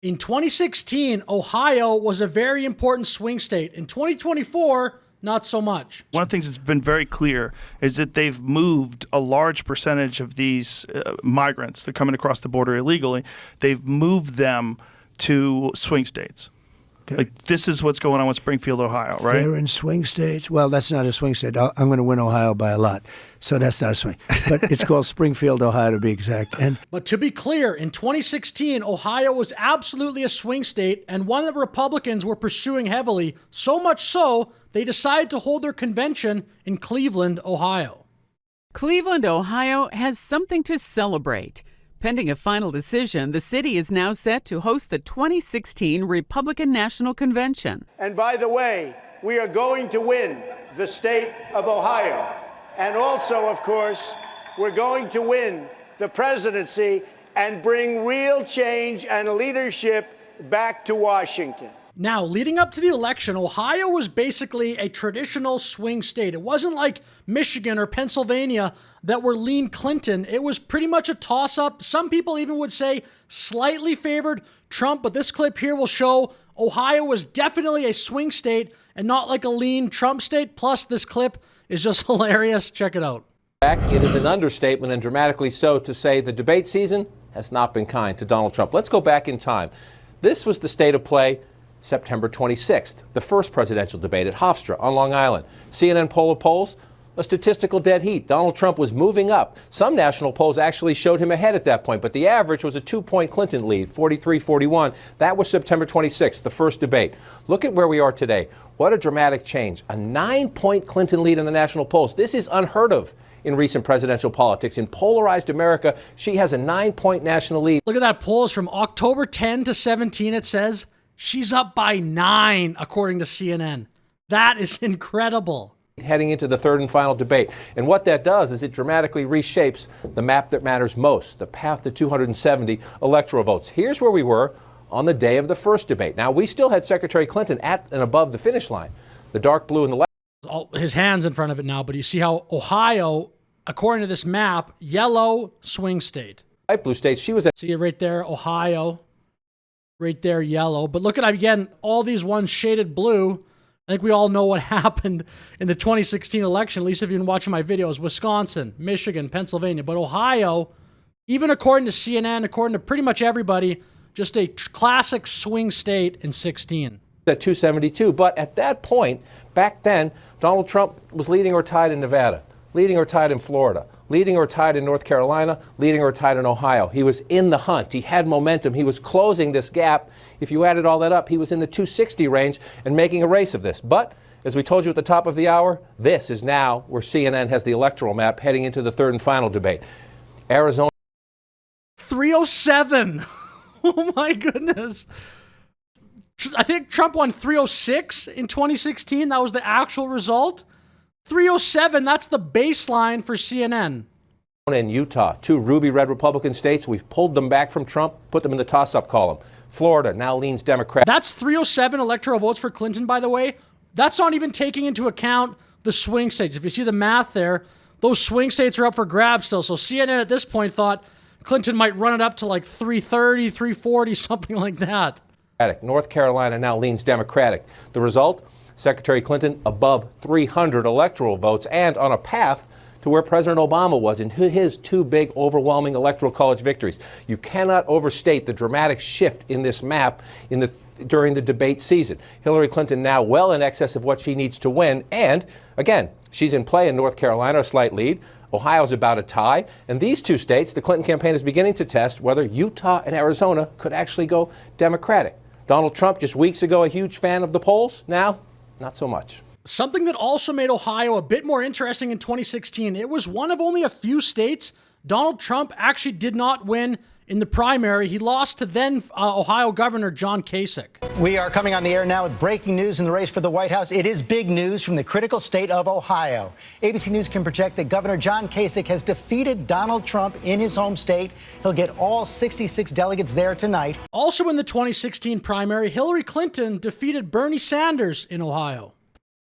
In 2016, Ohio was a very important swing state. In 2024, not so much. One of the things that's been very clear is that they've moved a large percentage of these migrants that are coming across the border illegally. They've moved them to swing states. Like, this is what's going on with Springfield, Ohio, right? They're in swing states. Well, that's not a swing state. I'm going to win Ohio by a lot. So that's not a swing. But it's called Springfield, Ohio, to be exact. But to be clear, in 2016, Ohio was absolutely a swing state and one that Republicans were pursuing heavily, so much so they decided to hold their convention in Cleveland, Ohio. Cleveland, Ohio has something to celebrate. Pending a final decision, the city is now set to host the 2016 Republican National Convention. And by the way, we are going to win the state of Ohio. And also, of course, we're going to win the presidency and bring real change and leadership back to Washington. Now, leading up to the election, Ohio was basically a traditional swing state. It wasn't like Michigan or Pennsylvania that were lean Clinton. It was pretty much a toss-up. Some people even would say slightly favored Trump, but this clip here will show Ohio was definitely a swing state and not like a lean Trump state. Plus, this clip is just hilarious. Check it out. It is an understatement, and dramatically so, to say the debate season has not been kind to Donald Trump. Let's go back in time. This was the state of play September 26th, the first presidential debate at Hofstra on Long Island. CNN poll of polls, a statistical dead heat. Donald Trump was moving up. Some national polls actually showed him ahead at that point, but the average was a 2-point Clinton lead, 43-41. That was September 26th, the first debate. Look at where we are today. What a dramatic change. A 9-point Clinton lead in the national polls. This is unheard of in recent presidential politics. In polarized America, she has a 9-point national lead. Look at that poll. It's from October 10 to 17, it says. She's up by 9, according to CNN. That is incredible. Heading into the third and final debate. And what that does is it dramatically reshapes the map that matters most, the path to 270 electoral votes. Here's where we were on the day of the first debate. Now, we still had Secretary Clinton at and above the finish line. The dark blue and the light. His hand's in front of it now, but you see how Ohio, according to this map, yellow swing state. Light blue states, she was at. See it right there, Ohio. Right there, yellow. But look at, again, all these ones shaded blue. I think we all know what happened in the 2016 election, at least if you've been watching my videos. Wisconsin, Michigan, Pennsylvania. But Ohio, even according to CNN, according to pretty much everybody, just a classic swing state in 16. At 272. But at that point, back then, Donald Trump was leading or tied in Nevada, leading or tied in Florida, leading or tied in North Carolina, leading or tied in Ohio. He was in the hunt. He had momentum. He was closing this gap. If you added all that up, he was in the 260 range and making a race of this. But as we told you at the top of the hour, this is now where CNN has the electoral map heading into the third and final debate. Arizona. 307. Oh, my goodness. I think Trump won 306 in 2016. That was the actual result. 307, that's the baseline for CNN. In Utah, 2 ruby red Republican states. We've pulled them back from Trump, put them in the toss-up column. Florida now leans Democrat. That's 307 electoral votes for Clinton, by the way. That's not even taking into account the swing states. If you see the math there, those swing states are up for grabs still. So CNN at this point thought Clinton might run it up to like 330, 340, something like that. North Carolina now leans Democratic. The result? Secretary Clinton above 300 electoral votes and on a path to where President Obama was in his 2 big, overwhelming electoral college victories. You cannot overstate the dramatic shift in this map during the debate season. Hillary Clinton now well in excess of what she needs to win. And, again, she's in play in North Carolina, a slight lead. Ohio's about a tie. And these 2 states, the Clinton campaign is beginning to test whether Utah and Arizona could actually go Democratic. Donald Trump, just weeks ago, a huge fan of the polls. Now, not so much. Something that also made Ohio a bit more interesting in 2016, it was one of only a few states Donald Trump actually did not win in the primary. He lost to then Ohio Governor John Kasich. We are coming on the air now with breaking news in the race for the White House. It is big news from the critical state of Ohio. ABC News can project that Governor John Kasich has defeated Donald Trump in his home state. He'll get all 66 delegates there tonight. Also in the 2016 primary, Hillary Clinton defeated Bernie Sanders in Ohio.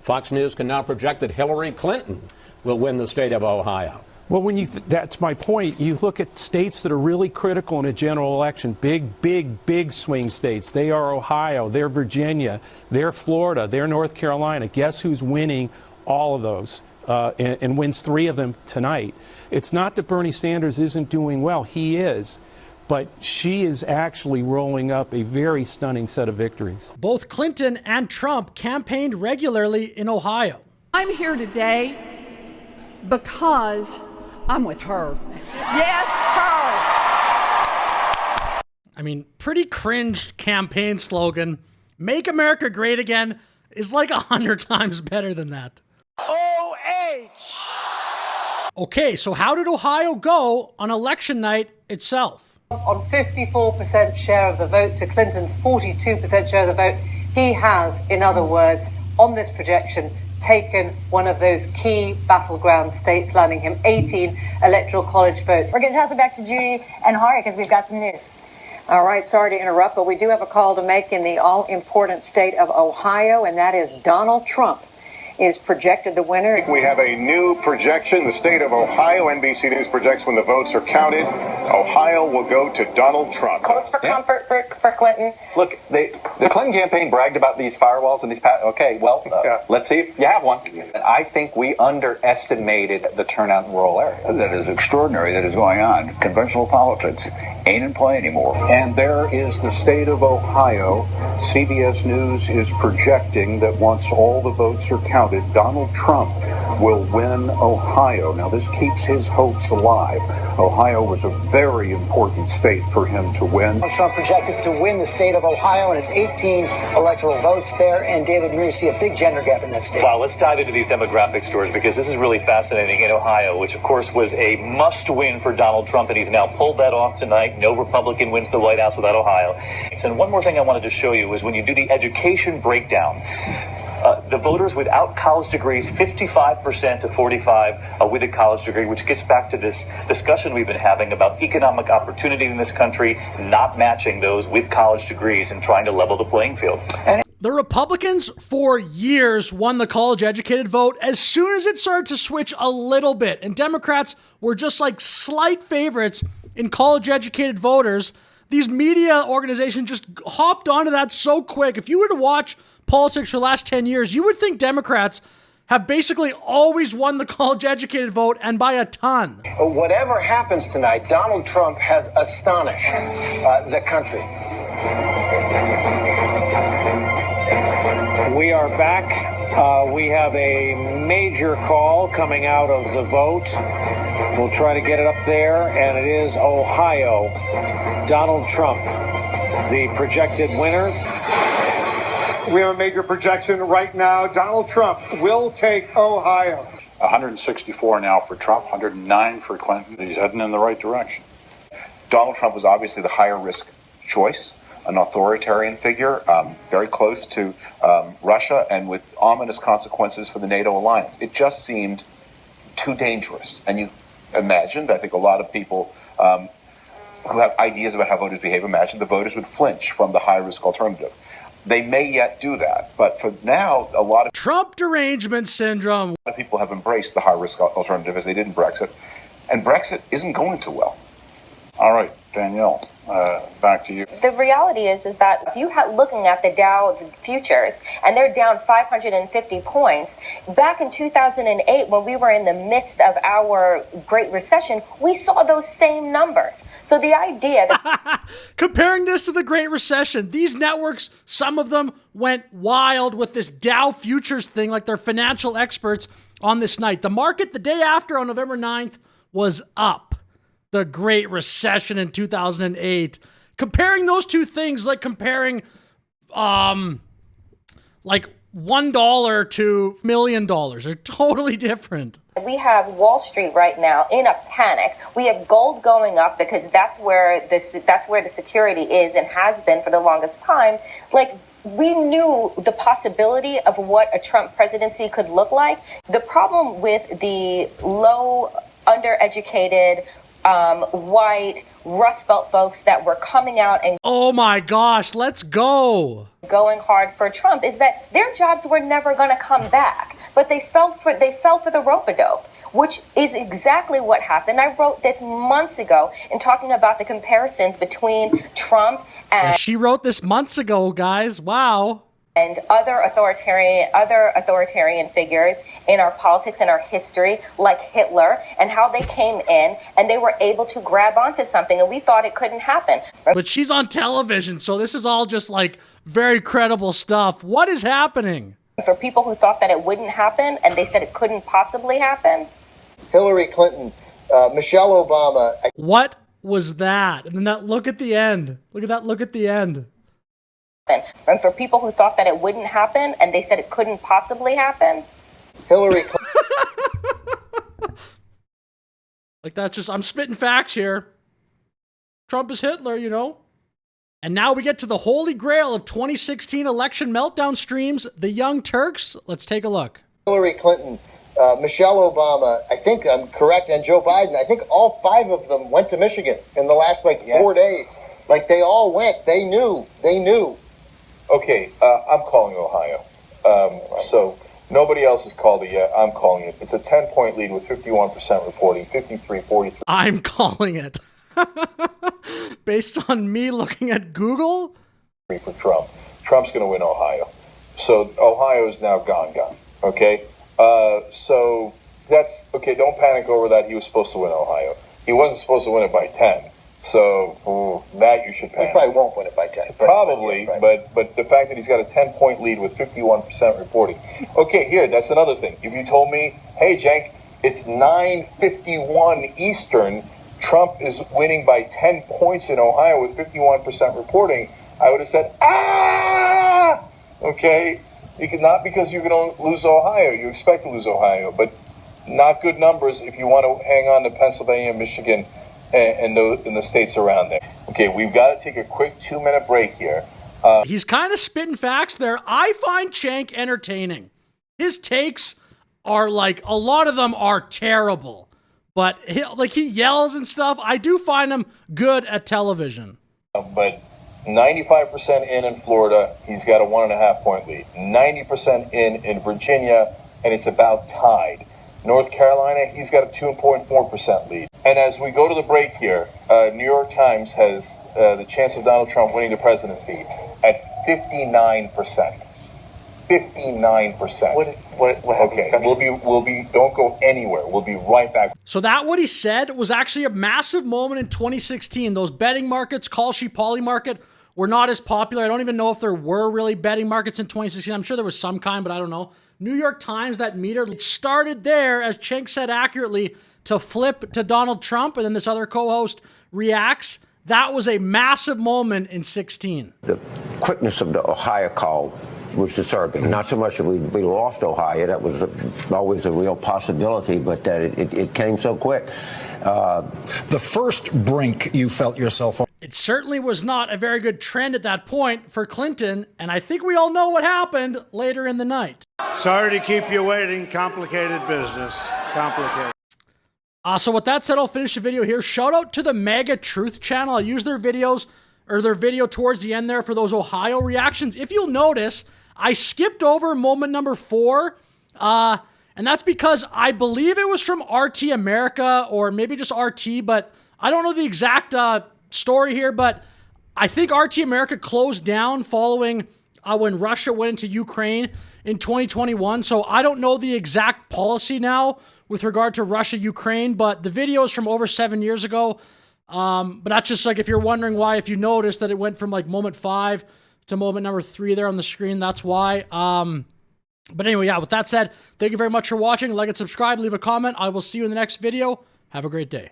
Fox News can now project that Hillary Clinton will win the state of Ohio. Well, that's my point. You look at states that are really critical in a general election, big swing states. They are Ohio, they're Virginia, they're Florida, they're North Carolina. Guess who's winning all of those and wins 3 of them tonight? It's not that Bernie Sanders isn't doing well. He is. But she is actually rolling up a very stunning set of victories. Both Clinton and Trump campaigned regularly in Ohio. I'm here today because I'm with her. Yes, her. I mean, pretty cringe campaign slogan. Make America Great Again is like 100 times better than that. O-H! Okay, so how did Ohio go on election night itself? On 54% share of the vote to Clinton's 42% share of the vote, he has, in other words, on this projection, taken one of those key battleground states, landing him 18 electoral college votes. We're going to toss it back to Judy and Hari because we've got some news. All right, sorry to interrupt, but we do have a call to make in the all-important state of Ohio, and that is Donald Trump is projected the winner. We have a new projection. The state of Ohio, NBC News projects when the votes are counted, Ohio will go to Donald Trump. Close for comfort for Clinton. Look, the Clinton campaign bragged about these firewalls and these okay, well, let's see if you have one. I think we underestimated the turnout in rural areas. That is extraordinary that is going on. Conventional politics ain't in play anymore. And there is the state of Ohio. CBS News is projecting that once all the votes are counted, Donald Trump will win Ohio. Now, this keeps his hopes alive. Ohio was a very important state for him to win. Trump projected to win the state of Ohio, and it's 18 electoral votes there. And David, we see a big gender gap in that state. Wow, let's dive into these demographics, George, because this is really fascinating in Ohio, which, of course, was a must-win for Donald Trump, and he's now pulled that off tonight. No Republican wins the White House without Ohio. And one more thing I wanted to show you is when you do the education breakdown, the voters without college degrees, 55% to 45% with a college degree, which gets back to this discussion we've been having about economic opportunity in this country, not matching those with college degrees and trying to level the playing field. The Republicans for years won the college-educated vote as soon as it started to switch a little bit, and Democrats were just like slight favorites in college-educated voters. These media organizations just hopped onto that so quick. If you were to watch politics for the last 10 years, you would think Democrats have basically always won the college-educated vote, and by a ton. Whatever happens tonight, Donald Trump has astonished the country. We are back. We have a major call coming out of the vote. We'll try to get it up there, and it is Ohio. Donald Trump, the projected winner. We have a major projection right now. Donald Trump will take Ohio. 164 now for Trump, 109 for Clinton. He's heading in the right direction. Donald Trump was obviously the higher risk choice, an authoritarian figure, very close to Russia, and with ominous consequences for the NATO alliance. It just seemed too dangerous. And you imagined, I think a lot of people who have ideas about how voters behave imagined the voters would flinch from the high-risk alternative. They may yet do that, but for now, a lot of Trump derangement syndrome. A lot of people have embraced the high-risk alternative as they did in Brexit, and Brexit isn't going too well. All right, Danielle, back to you. The reality is that if you had looking at the Dow futures and they're down 550 points, back in 2008 when we were in the midst of our Great Recession, we saw those same numbers. So the idea that comparing this to the Great Recession, these networks, some of them went wild with this Dow futures thing like they're financial experts on this night. The market the day after on November 9th was up. The Great Recession in 2008. Comparing those two things, like comparing like $1 to $1 million, are totally different. we have Wall Street right now in a panic. We have gold going up because that's where the security is and has been for the longest time. Like, we knew the possibility of what a Trump presidency could look like. The problem with the low, undereducated, white Rust Belt folks that were coming out and oh my gosh, let's go, going hard for Trump is that their jobs were never going to come back, but they fell for the rope-a-dope. which is exactly what happened. I wrote this months ago in talking about the comparisons between Trump and... Yeah, she wrote this months ago, guys. Wow. And other authoritarian figures in our politics and our history, like Hitler, and how they came in and they were able to grab onto something, and we thought it couldn't happen. But she's on television, so this is all just like very credible stuff. What is happening? For people who thought that it wouldn't happen and they said it couldn't possibly happen. Hillary Clinton, Michelle Obama. What was that? And then that look at the end. Look at that look at the end. And for people who thought that it wouldn't happen and they said it couldn't possibly happen. Hillary Clinton. Like that's just, I'm spitting facts here. Trump is Hitler, you know? And now we get to the holy grail of 2016 election meltdown streams, the Young Turks. Let's take a look. Hillary Clinton, Michelle Obama, I think I'm correct, and Joe Biden. I think all 5 of them went to Michigan in the last 4 days. Like they all went. They knew. Okay, I'm calling Ohio. So nobody else has called it yet. I'm calling it. It's a 10-point lead with 51% reporting, 53-43. I'm calling it. Based on me looking at Google? For Trump. Trump's going to win Ohio. So Ohio is now gone. Okay? So that's, okay, don't panic over that. He was supposed to win Ohio. He wasn't supposed to win it by 10. So that you should panic. He probably won't win it by 10. Probably, but the fact that he's got a 10-point lead with 51% reporting. Okay, here, that's another thing. If you told me, hey, Cenk, it's 9:51 Eastern, Trump is winning by 10 points in Ohio with 51% reporting, I would have said, ah! Okay, not because you're going to lose Ohio. You expect to lose Ohio, but not good numbers if you want to hang on to Pennsylvania, Michigan, and the states around there. Okay, we've got to take a quick 2-minute break here. He's kind of spitting facts there. I find Cenk entertaining. His takes are like, a lot of them are terrible. But he yells and stuff. I do find him good at television. But 95% in Florida, he's got a 1.5-point lead. 90% in Virginia, and it's about tied. North Carolina, he's got a 2.4% lead. And as we go to the break here, New York Times has the chance of Donald Trump winning the presidency at 59%. 59%. What happens? Okay, we'll be. Don't go anywhere. We'll be right back. So that what he said was actually a massive moment in 2016. Those betting markets, Kalshi Poly market, were not as popular. I don't even know if there were really betting markets in 2016. I'm sure there was some kind, but I don't know. New York Times, that meter started there, as Cenk said accurately, to flip to Donald Trump, and then this other co-host reacts. That was a massive moment in 16. The quickness of the Ohio call was disturbing. Not so much that we lost Ohio. That was always a real possibility, but that it came so quick. The first brink you felt yourself on. It certainly was not a very good trend at that point for Clinton, and I think we all know what happened later in the night. Sorry to keep you waiting. Complicated business. Complicated. So with that said, I'll finish the video here. Shout out to the MAGA Truth channel. I'll use their videos, or their video towards the end there for those Ohio reactions. If you'll notice, I skipped over moment number 4, and that's because I believe it was from RT America, or maybe just RT, but I don't know the exact story here, but I think RT America closed down following when Russia went into Ukraine in 2021. So I don't know the exact policy now with regard to Russia-Ukraine, but the video is from over 7 years ago. But that's just like, if you're wondering why, if you notice that it went from like moment 5 to moment number 3 there on the screen, that's why. But anyway, yeah, with that said, thank you very much for watching. Like and subscribe, leave a comment. I will see you in the next video. Have a great day.